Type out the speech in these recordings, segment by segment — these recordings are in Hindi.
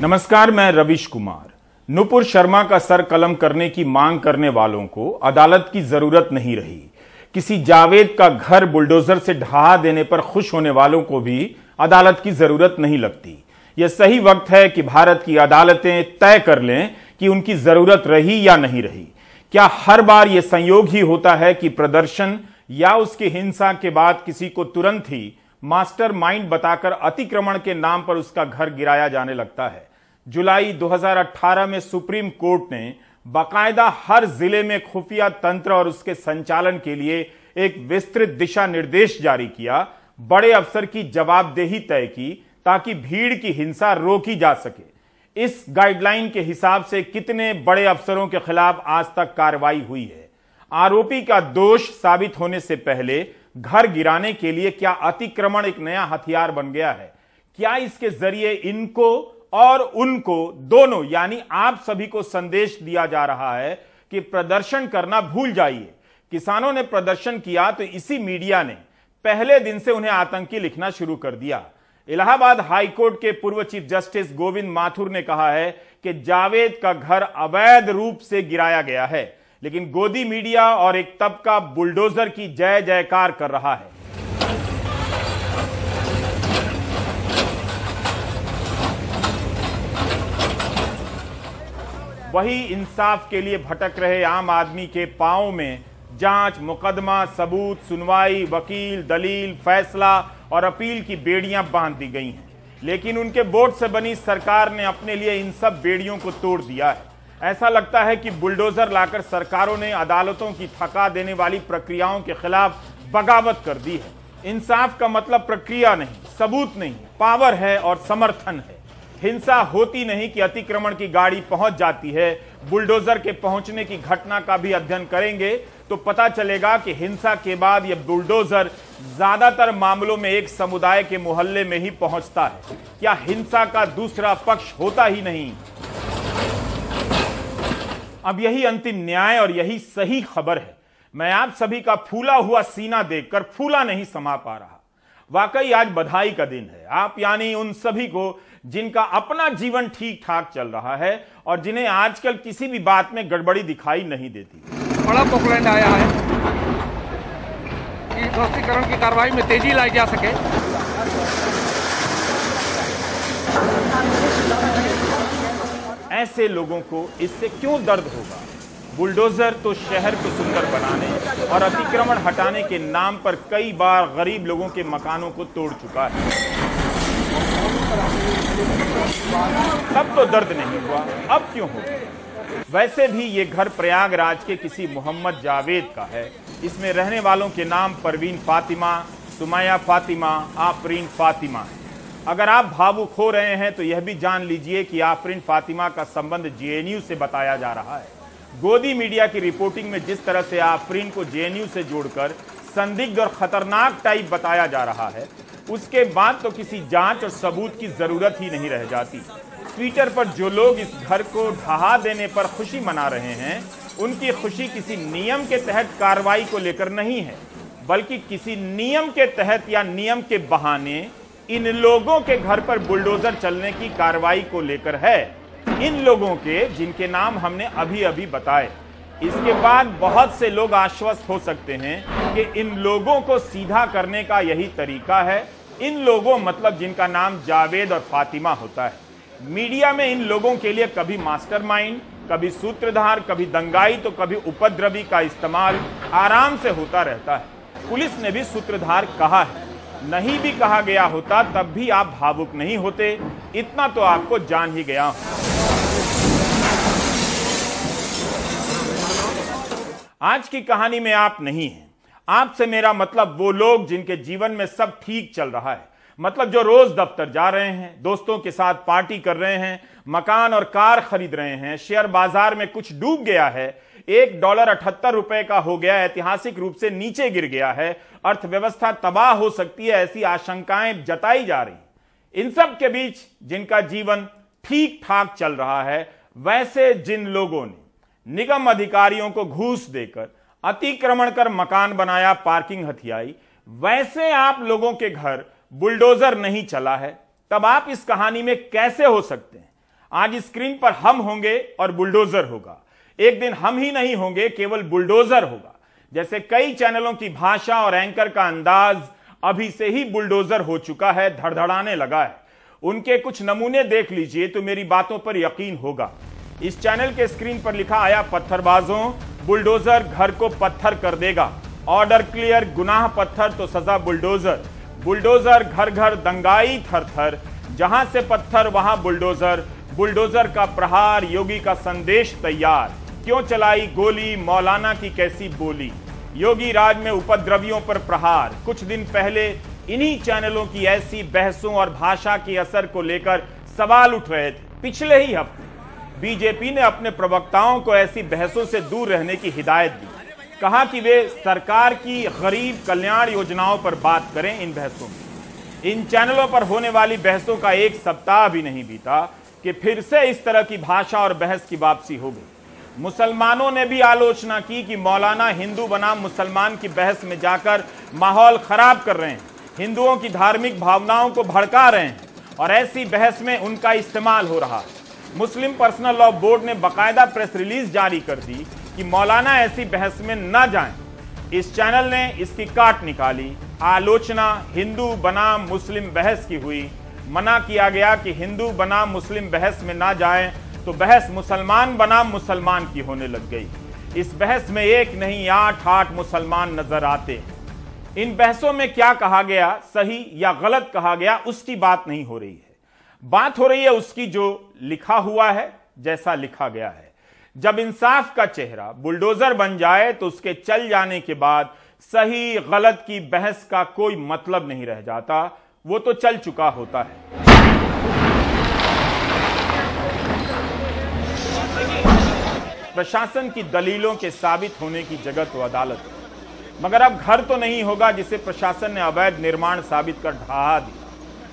नमस्कार, मैं रविश कुमार। नुपुर शर्मा का सर कलम करने की मांग करने वालों को अदालत की जरूरत नहीं रही। किसी जावेद का घर बुलडोजर से ढहा देने पर खुश होने वालों को भी अदालत की जरूरत नहीं लगती। यह सही वक्त है कि भारत की अदालतें तय कर लें कि उनकी जरूरत रही या नहीं रही। क्या हर बार यह संयोग ही होता है कि प्रदर्शन या उसकी हिंसा के बाद किसी को तुरंत ही मास्टरमाइंड बताकर अतिक्रमण के नाम पर उसका घर गिराया जाने लगता है? जुलाई 2018 में सुप्रीम कोर्ट ने बाकायदा हर जिले में खुफिया तंत्र और उसके संचालन के लिए एक विस्तृत दिशा निर्देश जारी किया, बड़े अफसर की जवाबदेही तय की ताकि भीड़ की हिंसा रोकी जा सके। इस गाइडलाइन के हिसाब से कितने बड़े अफसरों के खिलाफ आज तक कार्रवाई हुई है? आरोपी का दोष साबित होने से पहले घर गिराने के लिए क्या अतिक्रमण एक नया हथियार बन गया है? क्या इसके जरिए इनको और उनको दोनों यानी आप सभी को संदेश दिया जा रहा है कि प्रदर्शन करना भूल जाइए? किसानों ने प्रदर्शन किया तो इसी मीडिया ने पहले दिन से उन्हें आतंकी लिखना शुरू कर दिया। इलाहाबाद हाईकोर्ट के पूर्व चीफ जस्टिस गोविंद माथुर ने कहा है कि जावेद का घर अवैध रूप से गिराया गया है, लेकिन गोदी मीडिया और एक तबका बुलडोजर की जय जयकार कर रहा है। वही इंसाफ के लिए भटक रहे आम आदमी के पांव में जांच, मुकदमा, सबूत, सुनवाई, वकील, दलील, फैसला और अपील की बेड़ियां बांध दी गई हैं। लेकिन उनके वोट से बनी सरकार ने अपने लिए इन सब बेड़ियों को तोड़ दिया है। ऐसा लगता है कि बुलडोजर लाकर सरकारों ने अदालतों की थका देने वाली प्रक्रियाओं के खिलाफ बगावत कर दी है। इंसाफ का मतलब प्रक्रिया नहीं, सबूत नहीं, पावर है और समर्थन है। हिंसा होती नहीं कि अतिक्रमण की गाड़ी पहुंच जाती है। बुलडोजर के पहुंचने की घटना का भी अध्ययन करेंगे तो पता चलेगा कि हिंसा के बाद यह बुलडोजर ज्यादातर मामलों में एक समुदाय के मोहल्ले में ही पहुंचता है। क्या हिंसा का दूसरा पक्ष होता ही नहीं? अब यही अंतिम न्याय और यही सही खबर है। मैं आप सभी का फूला हुआ सीना देखकर फूला नहीं समा पा रहा। वाकई आज बधाई का दिन है। आप यानी उन सभी को जिनका अपना जीवन ठीक ठाक चल रहा है और जिन्हें आजकल किसी भी बात में गड़बड़ी दिखाई नहीं देती। बड़ा पोकलैंड आया है कि ध्वस्तीकरण की कार्रवाई में तेजी लाई जा सके। ऐसे लोगों को इससे क्यों दर्द होगा? बुलडोजर तो शहर को सुंदर बनाने और अतिक्रमण हटाने के नाम पर कई बार गरीब लोगों के मकानों को तोड़ चुका है। तब तो दर्द नहीं हुआ, अब क्यों हो? वैसे भी ये घर प्रयागराज के किसी मोहम्मद जावेद का है। इसमें रहने वालों के नाम परवीन फातिमा, सुमैया फातिमा, आफरीन फातिमा है। अगर आप भावुक हो रहे हैं तो यह भी जान लीजिए कि आफरीन फातिमा का संबंध जेएनयू से बताया जा रहा है। गोदी मीडिया की रिपोर्टिंग में जिस तरह से आफरीन को जेएनयू से जोड़कर संदिग्ध और खतरनाक टाइप बताया जा रहा है, उसके बाद तो किसी जांच और सबूत की जरूरत ही नहीं रह जाती। ट्विटर पर जो लोग इस घर को ढहा देने पर खुशी मना रहे हैं, उनकी खुशी किसी नियम के तहत कार्रवाई को लेकर नहीं है, बल्कि किसी नियम के तहत या नियम के बहाने इन लोगों के घर पर बुलडोजर चलने की कार्रवाई को लेकर है। इन लोगों के जिनके नाम हमने अभी अभी बताए। इसके बाद बहुत से लोग आश्वस्त हो सकते हैं कि इन लोगों को सीधा करने का यही तरीका है। इन लोगों मतलब जिनका नाम जावेद और फातिमा होता है। मीडिया में इन लोगों के लिए कभी मास्टरमाइंड, कभी सूत्रधार, कभी दंगाई तो कभी उपद्रवी का इस्तेमाल आराम से होता रहता है। पुलिस ने भी सूत्रधार कहा है। नहीं भी कहा गया होता तब भी आप भावुक नहीं होते, इतना तो आपको जान ही गया हूं। आज की कहानी में आप नहीं हैं। आपसे मेरा मतलब वो लोग जिनके जीवन में सब ठीक चल रहा है, मतलब जो रोज दफ्तर जा रहे हैं, दोस्तों के साथ पार्टी कर रहे हैं, मकान और कार खरीद रहे हैं, शेयर बाजार में कुछ डूब गया है, $1.78 का हो गया, ऐतिहासिक रूप से नीचे गिर गया है, अर्थव्यवस्था तबाह हो सकती है, ऐसी आशंकाएं जताई जा रही। इन सब के बीच जिनका जीवन ठीक ठाक चल रहा है, वैसे जिन लोगों ने निगम अधिकारियों को घूस देकर अतिक्रमण कर मकान बनाया, पार्किंग हथियाई, वैसे आप लोगों के घर बुलडोजर नहीं चला है, तब आप इस कहानी में कैसे हो सकते हैं? आज स्क्रीन पर हम होंगे और बुलडोजर होगा। एक दिन हम ही नहीं होंगे, केवल बुलडोजर होगा। जैसे कई चैनलों की भाषा और एंकर का अंदाज अभी से ही बुलडोजर हो चुका है, धड़धड़ाने लगा है। उनके कुछ नमूने देख लीजिए तो मेरी बातों पर यकीन होगा। इस चैनल के स्क्रीन पर लिखा आया, पत्थरबाजों, बुलडोजर घर को पत्थर कर देगा। ऑर्डर क्लियर, गुनाह पत्थर तो सजा बुलडोजर। बुलडोजर घर घर दंगाई थर थर, जहां से पत्थर वहां बुलडोजर। बुलडोजर का प्रहार, योगी का संदेश तैयार। क्यों चलाई गोली, मौलाना की कैसी बोली। योगी राज में उपद्रवियों पर प्रहार। कुछ दिन पहले इन्हीं चैनलों की ऐसी बहसों और भाषा के असर को लेकर सवाल उठ रहे थे। पिछले ही हफ्ते बीजेपी ने अपने प्रवक्ताओं को ऐसी बहसों से दूर रहने की हिदायत दी। कहा कि वे सरकार की गरीब कल्याण योजनाओं पर बात करें। इन बहसों में इन चैनलों पर होने वाली बहसों का एक सप्ताह भी नहीं बीता कि फिर से इस तरह की भाषा और बहस की वापसी हो गई। मुसलमानों ने भी आलोचना की कि मौलाना हिंदू बनाम मुसलमान की बहस में जाकर माहौल खराब कर रहे हैं, हिंदुओं की धार्मिक भावनाओं को भड़का रहे हैं और ऐसी बहस में उनका इस्तेमाल हो रहा है। मुस्लिम पर्सनल लॉ बोर्ड ने बाकायदा प्रेस रिलीज जारी कर दी कि मौलाना ऐसी बहस में न जाएं। इस चैनल ने इसकी काट निकाली। आलोचना हिंदू बनाम मुस्लिम बहस की हुई। मना किया गया कि हिंदू बनाम मुस्लिम बहस में ना जाएं, तो बहस मुसलमान बनाम मुसलमान की होने लग गई। इस बहस में एक नहीं 8 मुसलमान नजर आते। इन बहसों में क्या कहा गया, सही या गलत कहा गया, उसकी बात नहीं हो रही है। बात हो रही है उसकी जो लिखा हुआ है, जैसा लिखा गया है। जब इंसाफ का चेहरा बुलडोजर बन जाए तो उसके चल जाने के बाद सही गलत की बहस का कोई मतलब नहीं रह जाता, वो तो चल चुका होता है। प्रशासन की दलीलों के साबित होने की जगह तो अदालत है, मगर अब घर तो नहीं होगा जिसे प्रशासन ने अवैध निर्माण साबित कर ढहा दिया।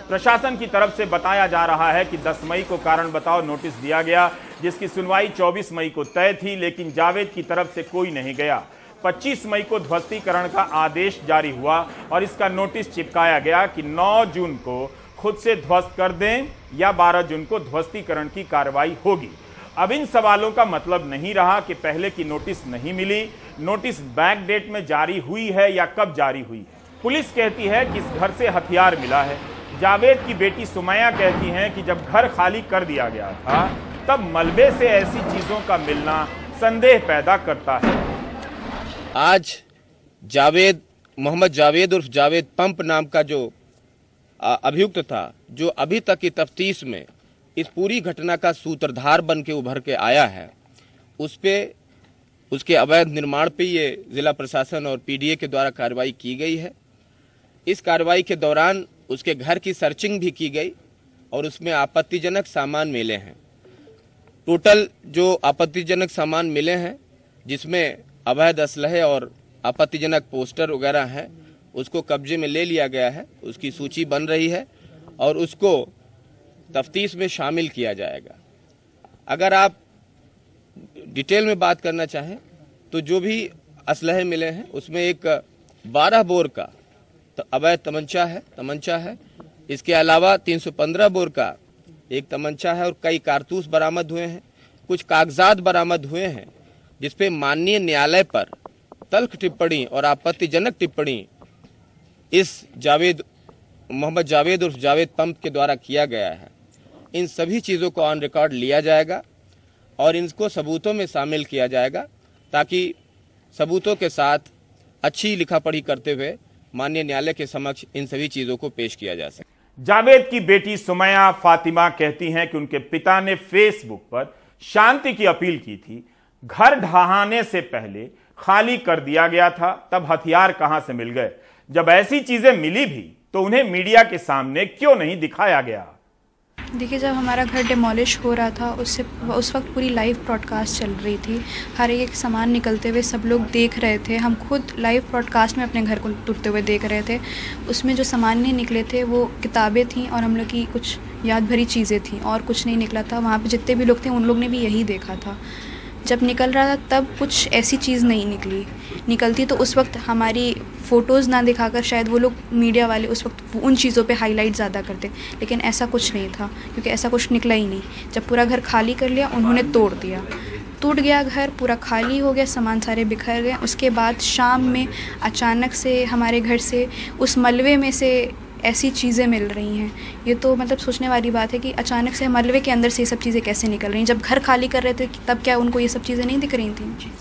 प्रशासन की तरफ से बताया जा रहा है कि 10 मई को कारण बताओ नोटिस दिया गया, जिसकी सुनवाई 24 मई को तय थी, लेकिन जावेद की तरफ से कोई नहीं गया। 25 मई को ध्वस्तीकरण का आदेश जारी हुआ और इसका नोटिस चिपकाया गया कि 9 जून को खुद से ध्वस्त कर दें या 12 जून को ध्वस्तीकरण की कार्रवाई होगी। अब इन सवालों का मतलब नहीं रहा कि पहले की नोटिस नहीं मिली, नोटिस बैक डेट में जारी हुई है या कब जारी हुई है। पुलिस कहती है कि इस घर से हथियार मिला है। जावेद की बेटी सुमैया कहती हैं कि जब घर खाली कर दिया गया था तब मलबे से ऐसी चीजों का मिलना संदेह पैदा करता है। आज जावेद, मोहम्मद जावेद उर्फ जावेद पंप नाम का जो अभियुक्त था, जो अभी तक की तफ्तीश में इस पूरी घटना का सूत्रधार बन के उभर के आया है, उस पे उसके अवैध निर्माण पे ये जिला प्रशासन और पीडीए के द्वारा कार्रवाई की गई है। इस कार्रवाई के दौरान उसके घर की सर्चिंग भी की गई और उसमें आपत्तिजनक सामान मिले हैं। टोटल जो आपत्तिजनक सामान मिले हैं, जिसमें अवैध असलहे और आपत्तिजनक पोस्टर वगैरह हैं, उसको कब्जे में ले लिया गया है। उसकी सूची बन रही है और उसको तफ्तीश में शामिल किया जाएगा। अगर आप डिटेल में बात करना चाहें तो जो भी असलहे मिले हैं उसमें एक 12 बोर का अवैध तमंचा है। इसके अलावा 315 बोर का एक तमंचा है और कई कारतूस बरामद हुए हैं। कुछ कागजात बरामद हुए हैं जिसपे माननीय न्यायालय पर तल्ख टिप्पणी और आपत्तिजनक टिप्पणी इस मोहम्मद जावेद उर्फ जावेद पंप के द्वारा किया गया है। इन सभी चीज़ों को ऑन रिकॉर्ड लिया जाएगा और इनको सबूतों में शामिल किया जाएगा, ताकि सबूतों के साथ अच्छी लिखा पढ़ी करते हुए माननीय न्यायालय के समक्ष इन सभी चीजों को पेश किया जा सके। जावेद की बेटी सुमैया फातिमा कहती हैं कि उनके पिता ने फेसबुक पर शांति की अपील की थी। घर ढहाने से पहले खाली कर दिया गया था, तब हथियार कहां से मिल गए? जब ऐसी चीजें मिली भी तो उन्हें मीडिया के सामने क्यों नहीं दिखाया गया? देखिए, जब हमारा घर डिमोलिश हो रहा था उस वक्त पूरी लाइव ब्रॉडकास्ट चल रही थी। हर एक सामान निकलते हुए सब लोग देख रहे थे। हम खुद लाइव ब्रॉडकास्ट में अपने घर को टूटते हुए देख रहे थे। उसमें जो सामान नहीं निकले थे वो किताबें थीं और हम लोग की कुछ याद भरी चीज़ें थीं और कुछ नहीं निकला था। वहाँ पे जितने भी लोग थे उन लोग ने भी यही देखा था। जब निकल रहा था तब कुछ ऐसी चीज़ नहीं निकलती तो उस वक्त हमारी फ़ोटोज़ ना दिखाकर शायद वो लोग मीडिया वाले उस वक्त उन चीज़ों पे हाईलाइट ज़्यादा करते, लेकिन ऐसा कुछ नहीं था क्योंकि ऐसा कुछ निकला ही नहीं। जब पूरा घर खाली कर लिया उन्होंने तोड़ दिया, टूट गया घर, पूरा खाली हो गया, सामान सारे बिखर गए। उसके बाद शाम में अचानक से हमारे घर से उस मलबे में से ऐसी चीज़ें मिल रही हैं। ये तो मतलब सोचने वाली बात है कि अचानक से मलबे के अंदर से ये सब चीज़ें कैसे निकल रही हैं। जब घर खाली कर रहे थे तब क्या उनको ये सब चीज़ें नहीं दिख रही थी?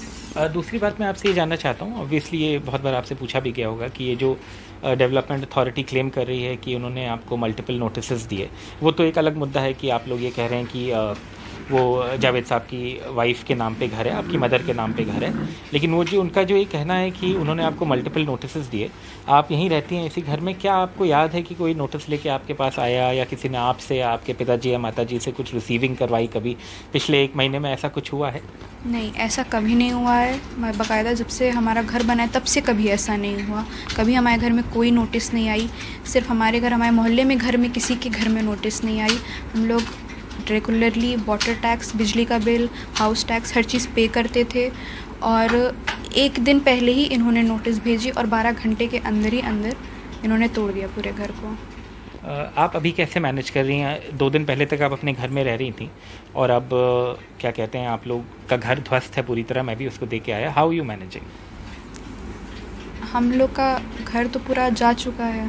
दूसरी बात मैं आपसे ये जानना चाहता हूँ, ऑब्वियसली ये बहुत बार आपसे पूछा भी गया होगा कि ये जो डेवलपमेंट अथॉरिटी क्लेम कर रही है कि उन्होंने आपको मल्टीपल नोटिसेस दिए, वो तो एक अलग मुद्दा है कि आप लोग ये कह रहे हैं कि वो जावेद साहब की वाइफ के नाम पे घर है, आपकी मदर के नाम पे घर है, लेकिन वो जो उनका जो ये कहना है कि उन्होंने आपको मल्टीपल नोटिसेस दिए, आप यहीं रहती हैं इसी घर में, क्या आपको याद है कि कोई नोटिस लेके आपके पास आया या किसी ने आपसे या आपके पिताजी या माताजी से कुछ रिसीविंग करवाई कभी पिछले 1 महीने में? ऐसा कुछ हुआ है? नहीं, ऐसा कभी नहीं हुआ है। मैं बाकायदा जब से हमारा घर बना है तब से कभी ऐसा नहीं हुआ। कभी हमारे घर में कोई नोटिस नहीं आई, सिर्फ हमारे मोहल्ले में घर में किसी के घर में नोटिस नहीं आई। हम लोग रेगुलरली वाटर टैक्स, बिजली का बिल, हाउस टैक्स, हर चीज़ पे करते थे। और 1 दिन पहले ही इन्होंने नोटिस भेजी और 12 घंटे के अंदर ही अंदर इन्होंने तोड़ दिया पूरे घर को। आप अभी कैसे मैनेज कर रही हैं? 2 दिन पहले तक आप अपने घर में रह रही थी और अब क्या कहते हैं, आप लोग का घर ध्वस्त है पूरी तरह, मैं भी उसको देख के आया। How you managing? हम लोग का घर तो पूरा जा चुका है,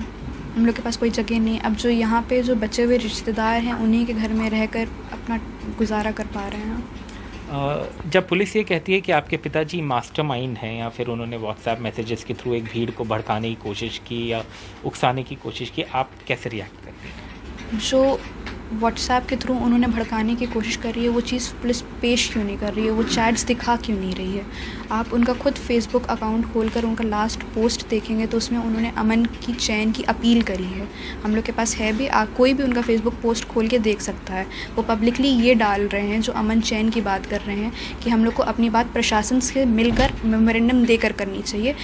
हम लोग के पास कोई जगह नहीं। अब जो यहाँ पे जो बचे हुए रिश्तेदार हैं उन्हीं के घर में रहकर अपना गुजारा कर पा रहे हैं। जब पुलिस ये कहती है कि आपके पिताजी मास्टरमाइंड हैं या फिर उन्होंने व्हाट्सएप मैसेजेस के थ्रू एक भीड़ को भड़काने की कोशिश की या उकसाने की कोशिश की, आप कैसे रिएक्ट करते हैं? जो व्हाट्सएप के थ्रू उन्होंने भड़काने की कोशिश कर रही है वो चीज़ पुलिस पेश क्यों नहीं कर रही है, वो चैट्स दिखा क्यों नहीं रही है? आप उनका खुद फेसबुक अकाउंट खोलकर उनका लास्ट पोस्ट देखेंगे तो उसमें उन्होंने अमन की चैन की अपील करी है। हम लोग के पास है भी, कोई भी उनका फेसबुक पोस्ट खोल के देख सकता है। वो पब्लिकली ये डाल रहे हैं, जो अमन चैन की बात कर रहे हैं कि हम लोग को अपनी बात प्रशासन से मिलकर मेमोरेंडम देकर करनी चाहिए,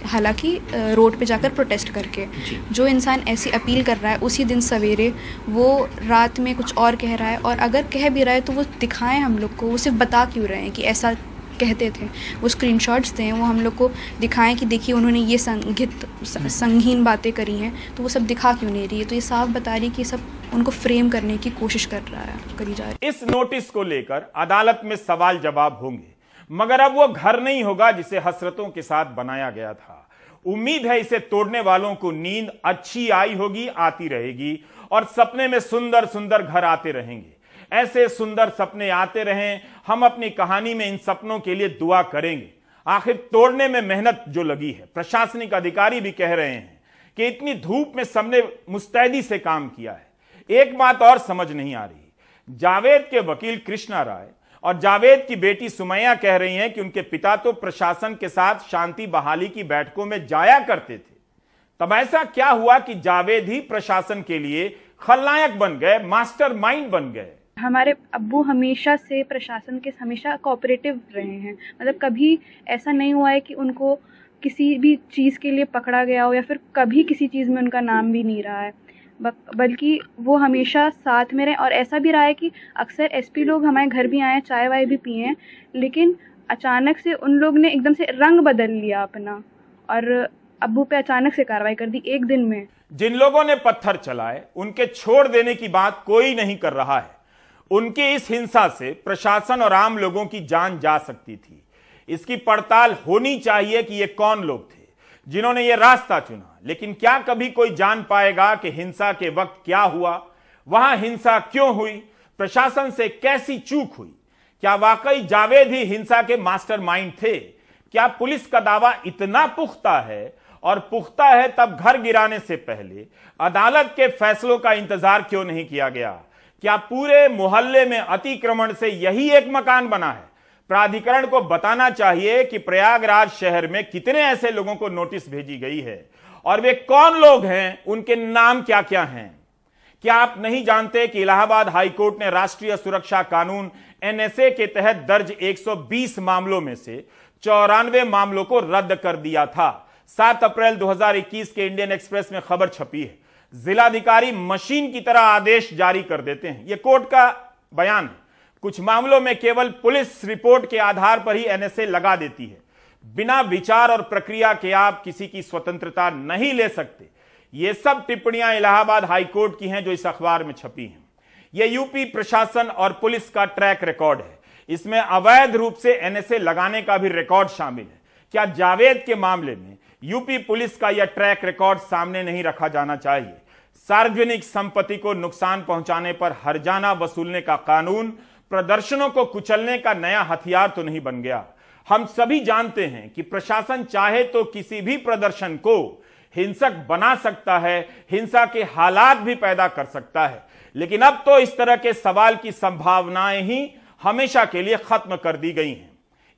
हालांकि रोड पे जाकर प्रोटेस्ट करके। जो इंसान ऐसी अपील कर रहा है उसी दिन सवेरे वो रात में कुछ और कह रहा है, और अगर कह भी रहा है तो वो दिखाएं हम लोग को, वो सिर्फ बता क्यों रहे हैं कि ऐसा कहते थे। वो स्क्रीनशॉट्स दें, वो हम लोग को दिखाएं कि देखिए उन्होंने ये संगीन बातें करी हैं, तो वो सब दिखा क्यों नहीं रही है? तो ये साफ बता रही कि सब उनको फ्रेम करने की कोशिश करी जा रही है। इस नोटिस को लेकर अदालत में सवाल जवाब होंगे, मगर अब वो घर नहीं होगा जिसे हसरतों के साथ बनाया गया था। उम्मीद है इसे तोड़ने वालों को नींद अच्छी आई होगी, आती रहेगी, और सपने में सुंदर सुंदर घर आते रहेंगे। ऐसे सुंदर सपने आते रहें। हम अपनी कहानी में इन सपनों के लिए दुआ करेंगे। आखिर तोड़ने में मेहनत जो लगी है, प्रशासनिक अधिकारी भी कह रहे हैं कि इतनी धूप में सबने मुस्तैदी से काम किया है। एक बात और समझ नहीं आ रही, जावेद के वकील कृष्णा राय और जावेद की बेटी सुमैया कह रही हैं कि उनके पिता तो प्रशासन के साथ शांति बहाली की बैठकों में जाया करते थे। तब ऐसा क्या हुआ कि जावेद ही प्रशासन के लिए खलनायक बन गए, मास्टरमाइंड बन गए? हमारे अब्बू हमेशा से प्रशासन के हमेशा कोऑपरेटिव रहे हैं। मतलब कभी ऐसा नहीं हुआ है कि उनको किसी भी चीज़ के लिए पकड़ा गया हो या फिर कभी किसी चीज़ में उनका नाम भी नहीं रहा है, बल्कि वो हमेशा साथ में रहे। और ऐसा भी रहा है कि अक्सर एसपी लोग हमारे घर भी आए, चाय वाय भी पिए हैं, लेकिन अचानक से उन लोग ने एकदम से रंग बदल लिया अपना और अब्बू पे अचानक से कार्रवाई कर दी 1 दिन में। जिन लोगों ने पत्थर चलाए उनके छोड़ देने की बात कोई नहीं कर रहा है। उनकी इस हिंसा से प्रशासन और आम लोगों की जान जा सकती थी। इसकी पड़ताल होनी चाहिए कि ये कौन लोग थे जिन्होंने ये रास्ता चुना। लेकिन क्या कभी कोई जान पाएगा कि हिंसा के वक्त क्या हुआ, वहां हिंसा क्यों हुई, प्रशासन से कैसी चूक हुई? क्या वाकई जावेद ही हिंसा के मास्टरमाइंड थे? क्या पुलिस का दावा इतना पुख्ता है, और पुख्ता है तब घर गिराने से पहले अदालत के फैसलों का इंतजार क्यों नहीं किया गया? क्या पूरे मोहल्ले में अतिक्रमण से यही एक मकान बना है? प्राधिकरण को बताना चाहिए कि प्रयागराज शहर में कितने ऐसे लोगों को नोटिस भेजी गई है और वे कौन लोग हैं, उनके नाम क्या क्या हैं। क्या आप नहीं जानते कि इलाहाबाद हाईकोर्ट ने राष्ट्रीय सुरक्षा कानून एनएसए के तहत दर्ज 120 मामलों में से 94 मामलों को रद्द कर दिया था। 7 अप्रैल 2021 के इंडियन एक्सप्रेस में खबर छपी है। जिलाधिकारी मशीन की तरह आदेश जारी कर देते हैं, यह कोर्ट का बयान है। कुछ मामलों में केवल पुलिस रिपोर्ट के आधार पर ही एनएसए लगा देती है। बिना विचार और प्रक्रिया के आप किसी की स्वतंत्रता नहीं ले सकते। ये सब टिप्पणियां इलाहाबाद हाईकोर्ट की हैं जो इस अखबार में छपी हैं। यह यूपी प्रशासन और पुलिस का ट्रैक रिकॉर्ड है। इसमें अवैध रूप से एनएसए लगाने का भी रिकॉर्ड शामिल है। क्या जावेद के मामले में यूपी पुलिस का यह ट्रैक रिकॉर्ड सामने नहीं रखा जाना चाहिए? सार्वजनिक संपत्ति को नुकसान पहुंचाने पर हर्जाना वसूलने का कानून प्रदर्शनों को कुचलने का नया हथियार तो नहीं बन गया। हम सभी जानते हैं कि प्रशासन चाहे तो किसी भी प्रदर्शन को हिंसक बना सकता है, हिंसा के हालात भी पैदा कर सकता है, लेकिन अब तो इस तरह के सवाल की संभावनाएं ही हमेशा के लिए खत्म कर दी गई हैं।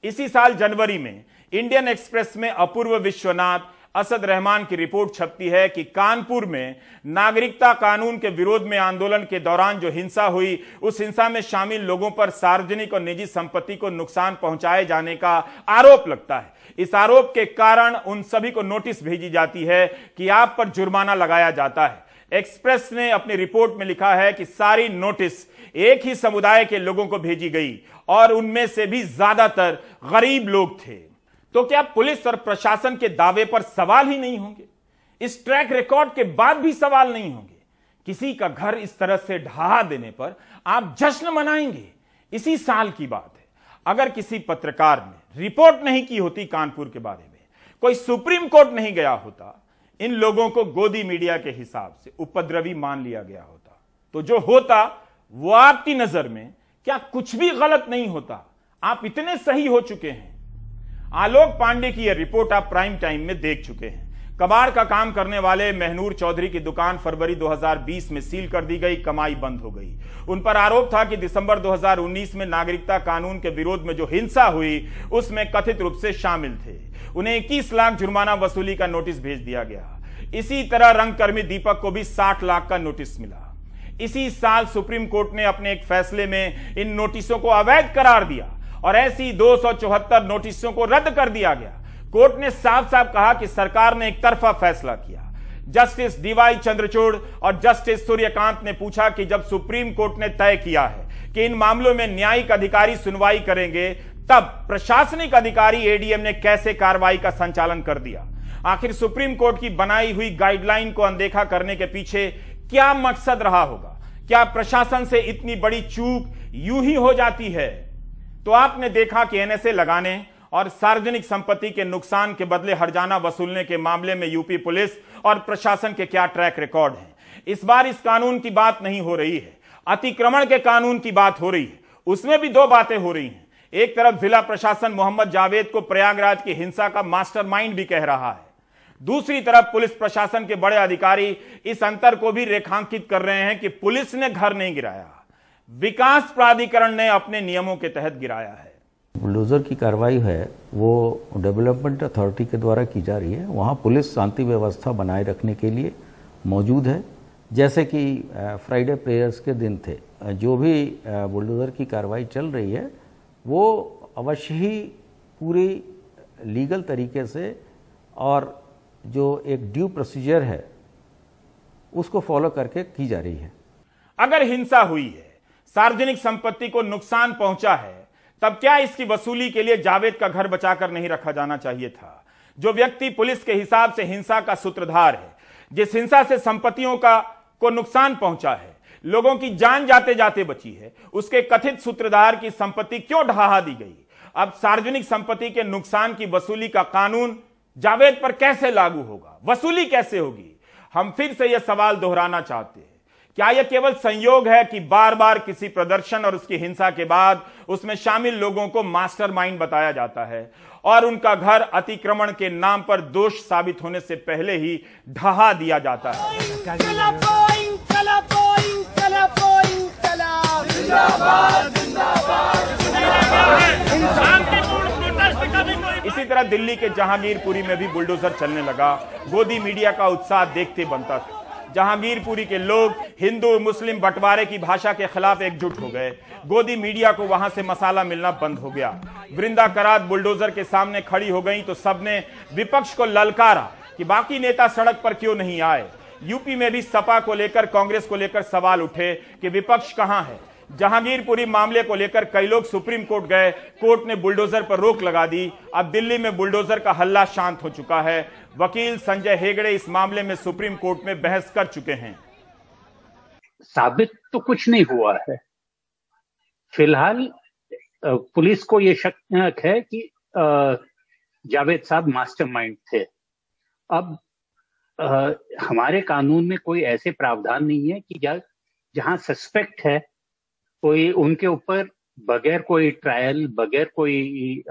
इसी साल जनवरी में इंडियन एक्सप्रेस में अपूर्व विश्वनाथ, असद रहमान की रिपोर्ट छपती है कि कानपुर में नागरिकता कानून के विरोध में आंदोलन के दौरान जो हिंसा हुई, उस हिंसा में शामिल लोगों पर सार्वजनिक और निजी संपत्ति को नुकसान पहुंचाए जाने का आरोप लगता है। इस आरोप के कारण उन सभी को नोटिस भेजी जाती है कि आप पर जुर्माना लगाया जाता है। एक्सप्रेस ने अपनी रिपोर्ट में लिखा है कि सारी नोटिस एक ही समुदाय के लोगों को भेजी गई और उनमें से भी ज्यादातर गरीब लोग थे। तो क्या पुलिस और प्रशासन के दावे पर सवाल ही नहीं होंगे? इस ट्रैक रिकॉर्ड के बाद भी सवाल नहीं होंगे? किसी का घर इस तरह से ढहा देने पर आप जश्न मनाएंगे? इसी साल की बात है, अगर किसी पत्रकार ने रिपोर्ट नहीं की होती कानपुर के बारे में, कोई सुप्रीम कोर्ट नहीं गया होता, इन लोगों को गोदी मीडिया के हिसाब से उपद्रवी मान लिया गया होता, तो जो होता वो आपकी नजर में क्या कुछ भी गलत नहीं होता? आप इतने सही हो चुके हैं। आलोक पांडे की यह रिपोर्ट आप प्राइम टाइम में देख चुके हैं। कबाड़ का काम करने वाले महनूर चौधरी की दुकान फरवरी 2020 में सील कर दी गई, कमाई बंद हो गई। उन पर आरोप था कि दिसंबर 2019 में नागरिकता कानून के विरोध में जो हिंसा हुई उसमें कथित रूप से शामिल थे। उन्हें 21 लाख जुर्माना वसूली का नोटिस भेज दिया गया। इसी तरह रंगकर्मी दीपक को भी 60 लाख का नोटिस मिला। इसी साल सुप्रीम कोर्ट ने अपने एक फैसले में इन नोटिसों को अवैध करार दिया और ऐसी 274 नोटिसों को रद्द कर दिया गया। कोर्ट ने साफ साफ कहा कि सरकार ने एक तरफा फैसला किया। जस्टिस डीवाई चंद्रचूड़ और जस्टिस सूर्यकांत ने पूछा कि जब सुप्रीम कोर्ट ने तय किया है कि इन मामलों में न्यायिक अधिकारी सुनवाई करेंगे, तब प्रशासनिक अधिकारी एडीएम ने कैसे कार्रवाई का संचालन कर दिया? आखिर सुप्रीम कोर्ट की बनाई हुई गाइडलाइन को अनदेखा करने के पीछे क्या मकसद रहा होगा? क्या प्रशासन से इतनी बड़ी चूक यूं ही हो जाती है? तो आपने देखा कि एनएसए लगाने और सार्वजनिक संपत्ति के नुकसान के बदले हर्जाना वसूलने के मामले में यूपी पुलिस और प्रशासन के क्या ट्रैक रिकॉर्ड हैं। इस बार इस कानून की बात नहीं हो रही है, अतिक्रमण के कानून की बात हो रही है। उसमें भी दो बातें हो रही हैं। एक तरफ जिला प्रशासन मोहम्मद जावेद को प्रयागराज की हिंसा का मास्टरमाइंड भी कह रहा है, दूसरी तरफ पुलिस प्रशासन के बड़े अधिकारी इस अंतर को भी रेखांकित कर रहे हैं कि पुलिस ने घर नहीं गिराया, विकास प्राधिकरण ने अपने नियमों के तहत गिराया है। बुलडोजर की कार्रवाई है वो डेवलपमेंट अथॉरिटी के द्वारा की जा रही है। वहाँ पुलिस शांति व्यवस्था बनाए रखने के लिए मौजूद है। जैसे कि फ्राइडे प्रेयर्स के दिन थे, जो भी बुलडोजर की कार्रवाई चल रही है वो अवश्य ही पूरी लीगल तरीके से और जो एक ड्यू प्रोसीजर है उसको फॉलो करके की जा रही है। अगर हिंसा हुई है, सार्वजनिक संपत्ति को नुकसान पहुंचा है, तब क्या इसकी वसूली के लिए जावेद का घर बचाकर नहीं रखा जाना चाहिए था? जो व्यक्ति पुलिस के हिसाब से हिंसा का सूत्रधार है, जिस हिंसा से संपत्तियों को नुकसान पहुंचा है, लोगों की जान जाते जाते बची है, उसके कथित सूत्रधार की संपत्ति क्यों ढहा दी गई? अब सार्वजनिक संपत्ति के नुकसान की वसूली का कानून जावेद पर कैसे लागू होगा? वसूली कैसे होगी? हम फिर से यह सवाल दोहराना चाहते हैं, क्या यह केवल संयोग है कि बार बार किसी प्रदर्शन और उसकी हिंसा के बाद उसमें शामिल लोगों को मास्टरमाइंड बताया जाता है और उनका घर अतिक्रमण के नाम पर दोष साबित होने से पहले ही ढहा दिया जाता है? इसी तरह दिल्ली के जहांगीरपुरी में भी बुलडोजर चलने लगा। गोदी मीडिया का उत्साह देखते बनता था। जहांगीरपुरी के लोग हिंदू मुस्लिम बंटवारे की भाषा के खिलाफ एकजुट हो गए। गोदी मीडिया को वहां से मसाला मिलना बंद हो गया। वृंदा करात बुलडोजर के सामने खड़ी हो गई तो सबने विपक्ष को ललकारा कि बाकी नेता सड़क पर क्यों नहीं आए। यूपी में भी सपा को लेकर, कांग्रेस को लेकर सवाल उठे कि विपक्ष कहां है, जहांगीरपुरी मामले को लेकर कई लोग सुप्रीम कोर्ट गए, कोर्ट ने बुलडोजर पर रोक लगा दी। अब दिल्ली में बुलडोजर का हल्ला शांत हो चुका है। वकील संजय हेगड़े इस मामले में सुप्रीम कोर्ट में बहस कर चुके हैं। साबित तो कुछ नहीं हुआ है। फिलहाल पुलिस को यह शक है कि जावेद साहब मास्टरमाइंड थे। अब हमारे कानून में कोई ऐसे प्रावधान नहीं है कि जहां सस्पेक्ट है कोई उनके ऊपर बगैर कोई ट्रायल, बगैर कोई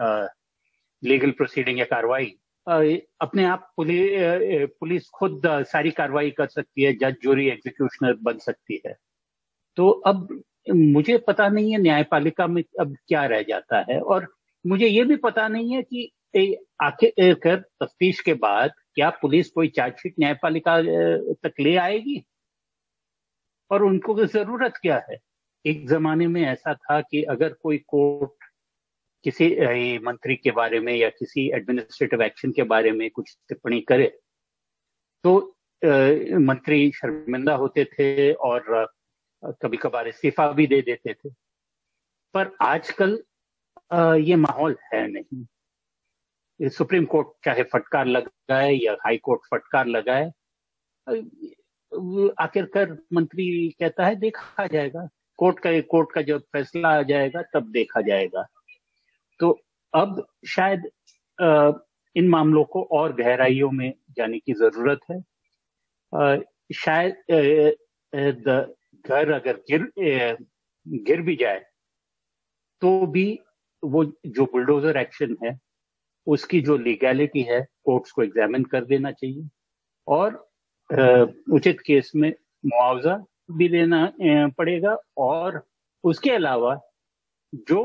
लीगल प्रोसीडिंग या कार्रवाई अपने आप पुलिस खुद सारी कार्रवाई कर सकती है, जज, जूरी, एग्जीक्यूशनर बन सकती है। तो अब मुझे पता नहीं है न्यायपालिका में अब क्या रह जाता है, और मुझे ये भी पता नहीं है कि आखिर तफ्तीश के बाद क्या पुलिस कोई चार्जशीट न्यायपालिका तक ले आएगी और उनको जरूरत क्या है। एक जमाने में ऐसा था कि अगर कोई कोर्ट किसी मंत्री के बारे में या किसी एडमिनिस्ट्रेटिव एक्शन के बारे में कुछ टिप्पणी करे तो मंत्री शर्मिंदा होते थे और कभी कभार इस्तीफा भी दे देते थे। पर आजकल ये माहौल है नहीं। सुप्रीम कोर्ट चाहे फटकार लगाए या हाई कोर्ट फटकार लगाए, आखिरकार मंत्री कहता है देखा जाएगा, कोर्ट का जब फैसला आ जाएगा तब देखा जाएगा। तो अब शायद इन मामलों को और गहराइयों में जाने की जरूरत है। शायद घर अगर गिर भी जाए तो भी वो जो बुलडोजर एक्शन है उसकी जो लीगैलिटी है कोर्ट्स को एग्जामिन कर देना चाहिए और उचित केस में मुआवजा भी देना पड़ेगा। और उसके अलावा जो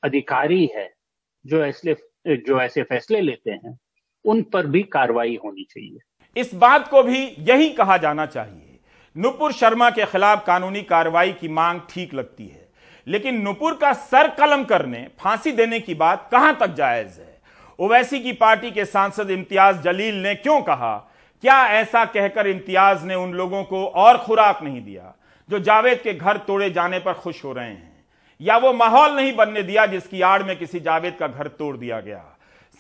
अधिकारी है जो ऐसे फैसले लेते हैं उन पर भी कार्रवाई होनी चाहिए। इस बात को भी यही कहा जाना चाहिए। नुपुर शर्मा के खिलाफ कानूनी कार्रवाई की मांग ठीक लगती है, लेकिन नुपुर का सर कलम करने, फांसी देने की बात कहां तक जायज है। ओवैसी की पार्टी के सांसद इम्तियाज जलील ने क्यों कहा, क्या ऐसा कहकर इम्तियाज ने उन लोगों को और खुराक नहीं दिया जो जावेद के घर तोड़े जाने पर खुश हो रहे हैं, या वो माहौल नहीं बनने दिया जिसकी आड़ में किसी जावेद का घर तोड़ दिया गया।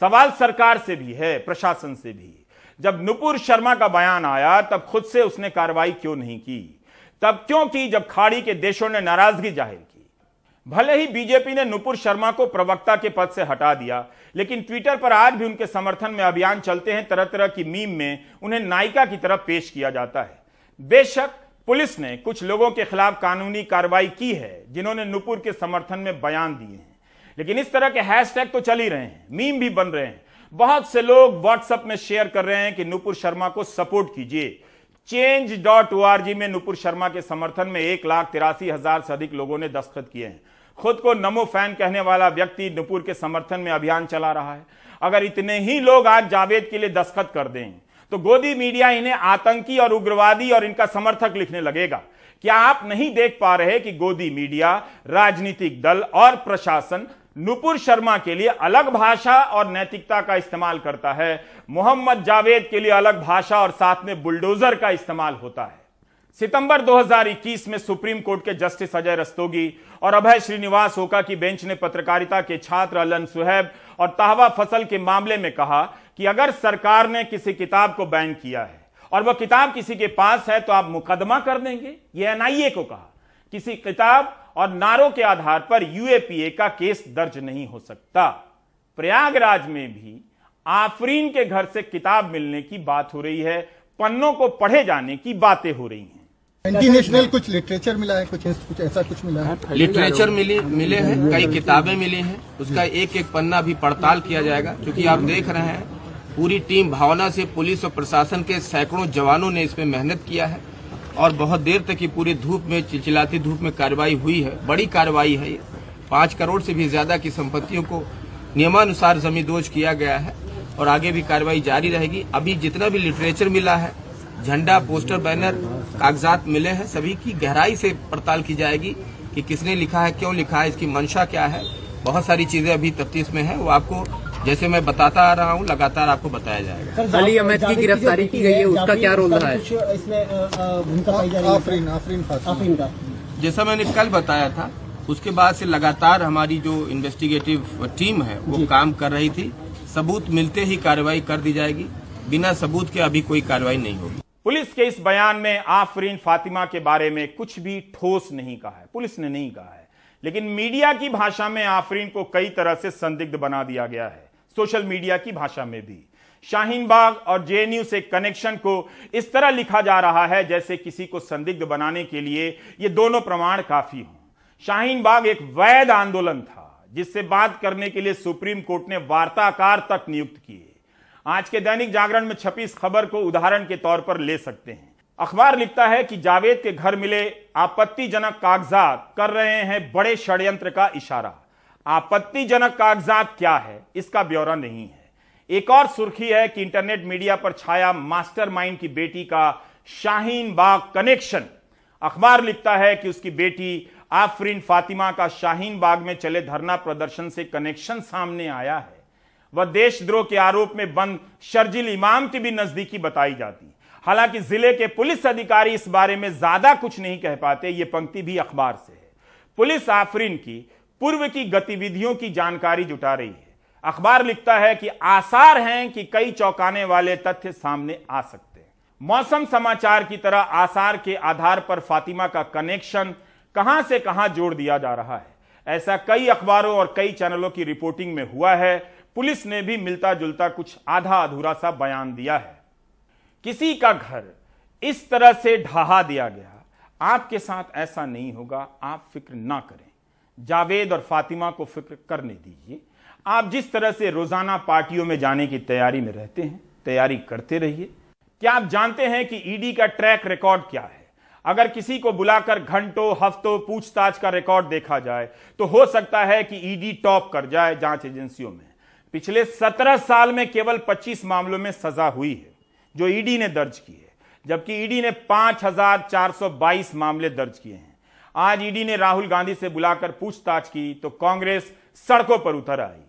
सवाल सरकार से भी है, प्रशासन से भी। जब नुपुर शर्मा का बयान आया तब खुद से उसने कार्रवाई क्यों नहीं की, तब क्यों की जब खाड़ी के देशों ने नाराजगी जाहिर की। भले ही बीजेपी ने नुपुर शर्मा को प्रवक्ता के पद से हटा दिया, लेकिन ट्विटर पर आज भी उनके समर्थन में अभियान चलते हैं। तरह तरह की मीम में उन्हें नायिका की तरफ पेश किया जाता है। बेशक पुलिस ने कुछ लोगों के खिलाफ कानूनी कार्रवाई की है जिन्होंने नुपुर के समर्थन में बयान दिए हैं, लेकिन इस तरह के हैशटैग तो चल ही रहे हैं, मीम भी बन रहे हैं। बहुत से लोग व्हाट्सएप में शेयर कर रहे हैं कि नुपुर शर्मा को सपोर्ट कीजिए। change.org में नुपुर शर्मा के समर्थन में 1,83,000 से अधिक लोगों ने दस्तखत किए हैं। खुद को नमो फैन कहने वाला व्यक्ति नुपुर के समर्थन में अभियान चला रहा है। अगर इतने ही लोग आज जावेद के लिए दस्तखत कर दें तो गोदी मीडिया इन्हें आतंकी और उग्रवादी और इनका समर्थक लिखने लगेगा। क्या आप नहीं देख पा रहे कि गोदी मीडिया, राजनीतिक दल और प्रशासन नुपुर शर्मा के लिए अलग भाषा और नैतिकता का इस्तेमाल करता है, मोहम्मद जावेद के लिए अलग भाषा और साथ में बुलडोजर का इस्तेमाल होता है। सितंबर 2021 में सुप्रीम कोर्ट के जस्टिस अजय रस्तोगी और अभय श्रीनिवास ओका की बेंच ने पत्रकारिता के छात्र अलन सुहैब और ताहवा फसल के मामले में कहा कि अगर सरकार ने किसी किताब को बैन किया है और वह किताब किसी के पास है तो आप मुकदमा कर देंगे। यह एनआईए को कहा। किसी किताब और नारों के आधार पर यूएपीए का केस दर्ज नहीं हो सकता। प्रयागराज में भी आफरीन के घर से किताब मिलने की बात हो रही है, पन्नों को पढ़े जाने की बातें हो रही हैं। इंटरनेशनल कुछ लिटरेचर मिला है, कुछ ऐसा कुछ मिला है। लिटरेचर मिले हैं, कई किताबें मिली हैं, उसका एक एक पन्ना भी पड़ताल किया जाएगा। क्योंकि आप देख रहे हैं पूरी टीम भावना से पुलिस और प्रशासन के सैकड़ों जवानों ने इसमें मेहनत किया है और बहुत देर तक की पूरी धूप में, चिलचिलाती धूप में कार्रवाई हुई है। बड़ी कार्रवाई है। 5 करोड़ से भी ज्यादा की संपत्तियों को नियमानुसार जमींदोज किया गया है और आगे भी कार्रवाई जारी रहेगी। अभी जितना भी लिटरेचर मिला है, झंडा, पोस्टर, बैनर, कागजात मिले हैं, सभी की गहराई से पड़ताल की जाएगी कि किसने लिखा है, क्यों लिखा है, इसकी मंशा क्या है। बहुत सारी चीजें अभी तफ्तीश में है, वो आपको जैसे मैं बताता आ रहा हूँ लगातार आपको बताया जाएगा। अली अहमद की गिरफ्तारी की गई है, उसका क्या रोल रहा है इसमें भूमिका पाई जा रही है? आफरीन का जैसा मैंने कल बताया था, उसके बाद से लगातार हमारी जो इन्वेस्टिगेटिव टीम है वो काम कर रही थी। सबूत मिलते ही कार्रवाई कर दी जाएगी, बिना सबूत के अभी कोई कार्रवाई नहीं होगी। पुलिस के इस बयान में आफरीन फातिमा के बारे में कुछ भी ठोस नहीं कहा है, पुलिस ने नहीं कहा है, लेकिन मीडिया की भाषा में आफरीन को कई तरह से संदिग्ध बना दिया गया है, सोशल मीडिया की भाषा में भी। शाहीन बाग और जेएनयू से कनेक्शन को इस तरह लिखा जा रहा है जैसे किसी को संदिग्ध बनाने के लिए ये दोनों प्रमाण काफी हों। शाहीन बाग एक वैध आंदोलन था जिससे बात करने के लिए सुप्रीम कोर्ट ने वार्ताकार तक नियुक्त किए। आज के दैनिक जागरण में छपी इस खबर को उदाहरण के तौर पर ले सकते हैं। अखबार लिखता है कि जावेद के घर मिले आपत्तिजनक कागजात कर रहे हैं बड़े षड्यंत्र का इशारा। आपत्तिजनक कागजात क्या है, इसका ब्यौरा नहीं है। एक और सुर्खी है कि इंटरनेट मीडिया पर छाया मास्टरमाइंड की बेटी का शाहीन बाग कनेक्शन। अखबार लिखता है कि उसकी बेटी आफरीन फातिमा का शाहीन बाग में चले धरना प्रदर्शन से कनेक्शन सामने आया है। वह देशद्रोह के आरोप में बंद शर्जिल इमाम की भी नजदीकी बताई जाती। हालांकि जिले के पुलिस अधिकारी इस बारे में ज्यादा कुछ नहीं कह पाते। ये पंक्ति भी अखबार से है। पुलिस आफरीन की पूर्व की गतिविधियों की जानकारी जुटा रही है। अखबार लिखता है कि आसार हैं कि कई चौंकाने वाले तथ्य सामने आ सकते हैं। मौसम समाचार की तरह आसार के आधार पर फातिमा का कनेक्शन कहां से कहां जोड़ दिया जा रहा है। ऐसा कई अखबारों और कई चैनलों की रिपोर्टिंग में हुआ है। पुलिस ने भी मिलता जुलता कुछ आधा अधूरा सा बयान दिया है। किसी का घर इस तरह से ढहा दिया गया, आपके साथ ऐसा नहीं होगा, आप फिक्र ना करें। जावेद और फातिमा को फिक्र करने दीजिए। आप जिस तरह से रोजाना पार्टियों में जाने की तैयारी में रहते हैं, तैयारी करते रहिए। क्या आप जानते हैं कि ईडी का ट्रैक रिकॉर्ड क्या है? अगर किसी को बुलाकर घंटों हफ्तों पूछताछ का रिकॉर्ड देखा जाए तो हो सकता है कि ईडी टॉप कर जाए जांच एजेंसियों में। पिछले 17 साल में केवल 25 मामलों में सजा हुई है जो ईडी ने दर्ज की है, जबकि ईडी ने 5422 मामले दर्ज किए हैं। आज ईडी ने राहुल गांधी से बुलाकर पूछताछ की तो कांग्रेस सड़कों पर उतर आई।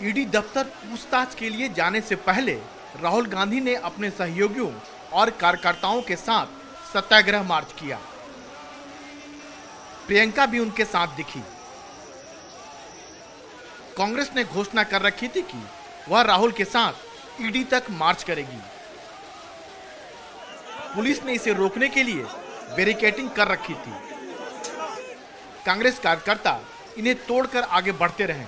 ईडी दफ्तर पूछताछ के लिए जाने से पहले राहुल गांधी ने अपने सहयोगियों और कार्यकर्ताओं के साथ सत्याग्रह मार्च किया। प्रियंका भी उनके साथ दिखी। कांग्रेस ने घोषणा कर रखी थी कि वह राहुल के साथ ईडी तक मार्च करेगी। पुलिस ने इसे रोकने के लिए बैरिकेडिंग कर रखी थी। कांग्रेस कार्यकर्ता इन्हें तोड़कर आगे बढ़ते रहे।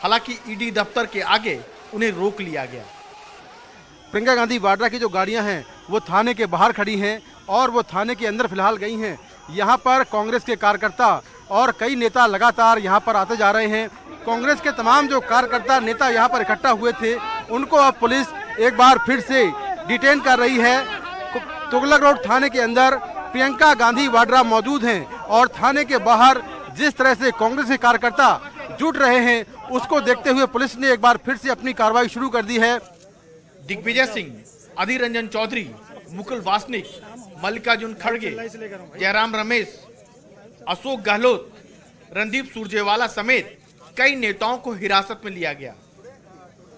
हालांकि ईडी दफ्तर के आगे उन्हें रोक लिया गया। प्रियंका गांधी वाड्रा की जो गाड़ियां हैं वो थाने के बाहर खड़ी हैं और वो थाने के अंदर फिलहाल गई हैं। यहाँ पर कांग्रेस के कार्यकर्ता और कई नेता लगातार यहाँ पर आते जा रहे हैं। कांग्रेस के तमाम जो कार्यकर्ता नेता यहाँ पर इकट्ठा हुए थे उनको अब पुलिस एक बार फिर से डिटेन कर रही है। तुगलक रोड थाने के अंदर प्रियंका गांधी वाड्रा मौजूद हैं और थाने के बाहर जिस तरह से कांग्रेस के कार्यकर्ता जुट रहे हैं उसको देखते हुए पुलिस ने एक बार फिर से अपनी कार्रवाई शुरू कर दी है। दिग्विजय सिंह, अधीर रंजन चौधरी, मुकुल वासनिक, मल्लिकार्जुन खड़गे, जयराम रमेश, अशोक गहलोत, रणदीप सुरजेवाला समेत कई नेताओं को हिरासत में लिया गया।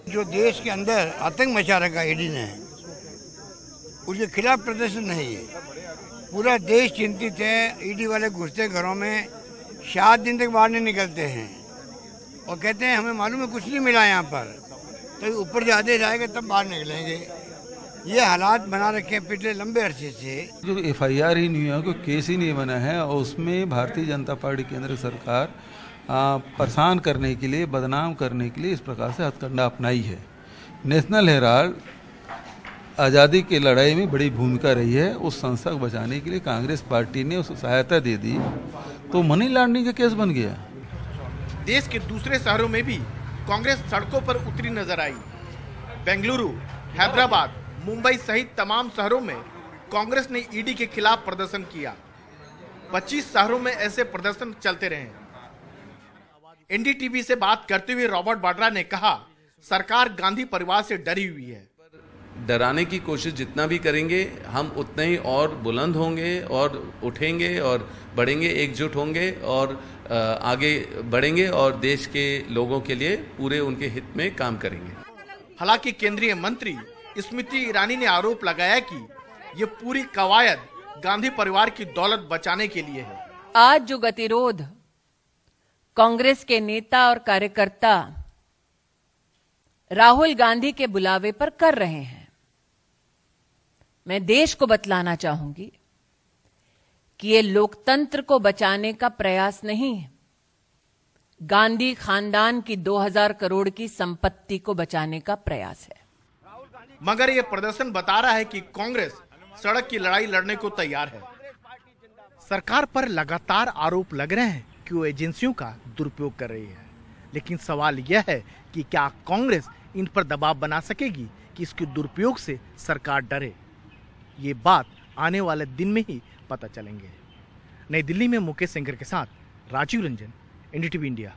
जो देश के अंदर आतंक मचा रखा ईडी ने, उसके खिलाफ प्रदर्शन नहीं है। पूरा देश चिंतित है। ईडी वाले घुसते घरों में 7 दिन तक बाहर नहीं निकलते हैं और कहते हैं हमें मालूम है कुछ नहीं मिला यहाँ पर, तो ऊपर ज़्यादा जाएगा तब बाहर निकलेंगे। ये हालात बना रखे हैं पिछले लंबे अरसे से। जो एफआईआर ही नहीं हुआ, कोई केस ही नहीं बना है और उसमें भारतीय जनता पार्टी केंद्र सरकार परेशान करने के लिए, बदनाम करने के लिए इस प्रकार से हथकंडा अपनाई है। नेशनल हेराल्ड आज़ादी की लड़ाई में बड़ी भूमिका रही है। उस संस्था को बचाने के लिए कांग्रेस पार्टी ने उसको सहायता दे दी तो मनी लॉन्ड्रिंग का केस बन गया। देश के दूसरे शहरों में भी कांग्रेस सड़कों पर उतरी नजर आई। बेंगलुरु, हैदराबाद, मुंबई सहित तमाम शहरों में कांग्रेस ने ईडी के खिलाफ प्रदर्शन किया। 25 शहरों में ऐसे प्रदर्शन चलते रहे। एनडीटीवी से बात करते हुए रॉबर्ट वाड्रा ने कहा, सरकार गांधी परिवार से डरी हुई है। डराने की कोशिश जितना भी करेंगे हम उतने ही और बुलंद होंगे और उठेंगे और बढ़ेंगे, एकजुट होंगे और आगे बढ़ेंगे और देश के लोगों के लिए पूरे उनके हित में काम करेंगे। हालांकि केंद्रीय मंत्री स्मृति ईरानी ने आरोप लगाया कि ये पूरी कवायद गांधी परिवार की दौलत बचाने के लिए है। आज जो गतिरोध कांग्रेस के नेता और कार्यकर्ता राहुल गांधी के बुलावे पर कर रहे हैं, मैं देश को बतलाना चाहूंगी कि ये लोकतंत्र को बचाने का प्रयास नहीं है, गांधी खानदान की 2000 करोड़ की संपत्ति को बचाने का प्रयास है। मगर ये प्रदर्शन बता रहा है कि कांग्रेस सड़क की लड़ाई लड़ने को तैयार है। सरकार पर लगातार आरोप लग रहे हैं कि वो एजेंसियों का दुरुपयोग कर रही है, लेकिन सवाल यह है कि क्या कांग्रेस इन पर दबाव बना सकेगी कि इसके दुरुपयोग से सरकार डरे। ये बात आने वाले दिन में ही पता चलेंगे। नई दिल्ली में मुकेश सिंगर के साथ राजीव रंजन, एनडीटीवी इंडिया।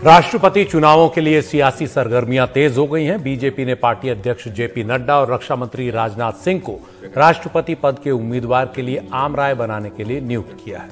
राष्ट्रपति चुनावों के लिए सियासी सरगर्मियां तेज हो गई हैं। बीजेपी ने पार्टी अध्यक्ष जेपी नड्डा और रक्षा मंत्री राजनाथ सिंह को राष्ट्रपति पद के उम्मीदवार के लिए आम राय बनाने के लिए नियुक्त किया है,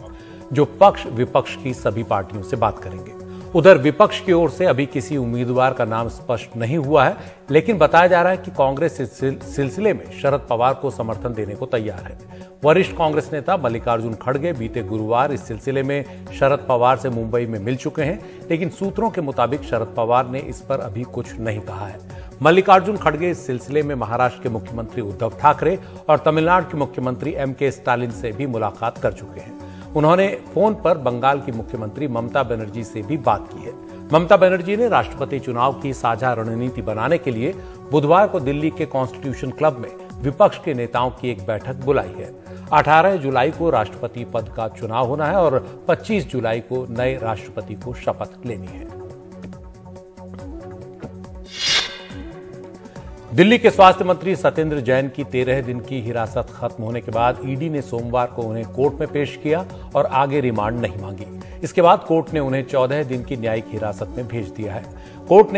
जो पक्ष विपक्ष की सभी पार्टियों से बात करेंगे। उधर विपक्ष की ओर से अभी किसी उम्मीदवार का नाम स्पष्ट नहीं हुआ है, लेकिन बताया जा रहा है कि कांग्रेस इस सिलसिले में शरद पवार को समर्थन देने को तैयार है। वरिष्ठ कांग्रेस नेता मल्लिकार्जुन खड़गे बीते गुरुवार इस सिलसिले में शरद पवार से मुंबई में मिल चुके हैं, लेकिन सूत्रों के मुताबिक शरद पवार ने इस पर अभी कुछ नहीं कहा है। मल्लिकार्जुन खड़गे इस सिलसिले में महाराष्ट्र के मुख्यमंत्री उद्धव ठाकरे और तमिलनाडु के मुख्यमंत्री एमके स्टालिन से भी मुलाकात कर चुके हैं। उन्होंने फोन पर बंगाल की मुख्यमंत्री ममता बनर्जी से भी बात की है। ममता बनर्जी ने राष्ट्रपति चुनाव की साझा रणनीति बनाने के लिए बुधवार को दिल्ली के कॉन्स्टिट्यूशन क्लब में विपक्ष के नेताओं की एक बैठक बुलाई है। 18 जुलाई को राष्ट्रपति पद का चुनाव होना है और 25 जुलाई को नए राष्ट्रपति को शपथ लेनी है। दिल्ली के स्वास्थ्य मंत्री सत्येंद्र जैन की 13 दिन की हिरासत खत्म होने के बाद ईडी ने सोमवार को उन्हें कोर्ट में पेश किया और आगे रिमांड नहीं मांगी। इसके बाद कोर्ट ने उन्हें 14 दिन की न्यायिक हिरासत में भेज दिया है। कोर्ट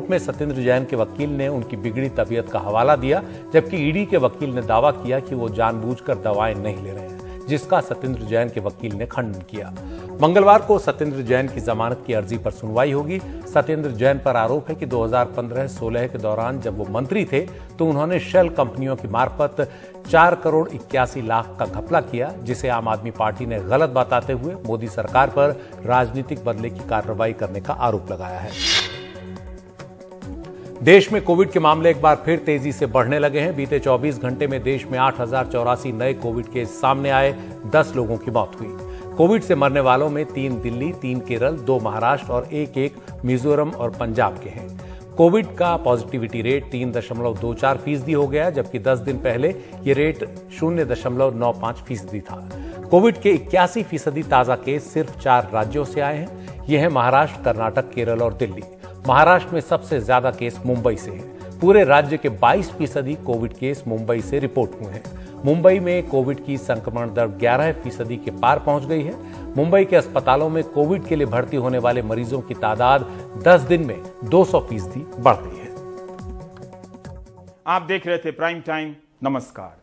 में सत्येंद्र जैन के वकील ने उनकी बिगड़ी तबीयत का हवाला दिया, जबकि ईडी के वकील ने दावा किया कि वो जानबूझकर दवाएं नहीं ले रहे हैं, जिसका सत्येंद्र जैन के वकील ने खंडन किया। मंगलवार को सत्येंद्र जैन की जमानत की अर्जी पर सुनवाई होगी। सत्येंद्र जैन पर आरोप है कि 2015-16 के दौरान जब वो मंत्री थे तो उन्होंने शेल कंपनियों की मार्फत 4 करोड़ 81 लाख का घपला किया, जिसे आम आदमी पार्टी ने गलत बताते हुए मोदी सरकार पर राजनीतिक बदले की कार्रवाई करने का आरोप लगाया है। देश में कोविड के मामले एक बार फिर तेजी से बढ़ने लगे हैं। बीते 24 घंटे में देश में 8084 नए कोविड केस सामने आए, 10 लोगों की मौत हुई। कोविड से मरने वालों में 3 दिल्ली, 3 केरल, 2 महाराष्ट्र और 1 मिजोरम और पंजाब के हैं। कोविड का पॉजिटिविटी रेट 3.24% हो गया, जबकि 10 दिन पहले ये रेट 0.95% था। कोविड के 81% ताजा केस सिर्फ 4 राज्यों से आए हैं। ये हैं महाराष्ट्र, कर्नाटक, केरल और दिल्ली। महाराष्ट्र में सबसे ज्यादा केस मुंबई से हैं। पूरे राज्य के 22% कोविड केस मुंबई से रिपोर्ट हुए हैं। मुंबई में कोविड की संक्रमण दर 11% के पार पहुंच गई है। मुंबई के अस्पतालों में कोविड के लिए भर्ती होने वाले मरीजों की तादाद 10 दिन में 200% बढ़ गई है। आप देख रहे थे प्राइम टाइम। नमस्कार।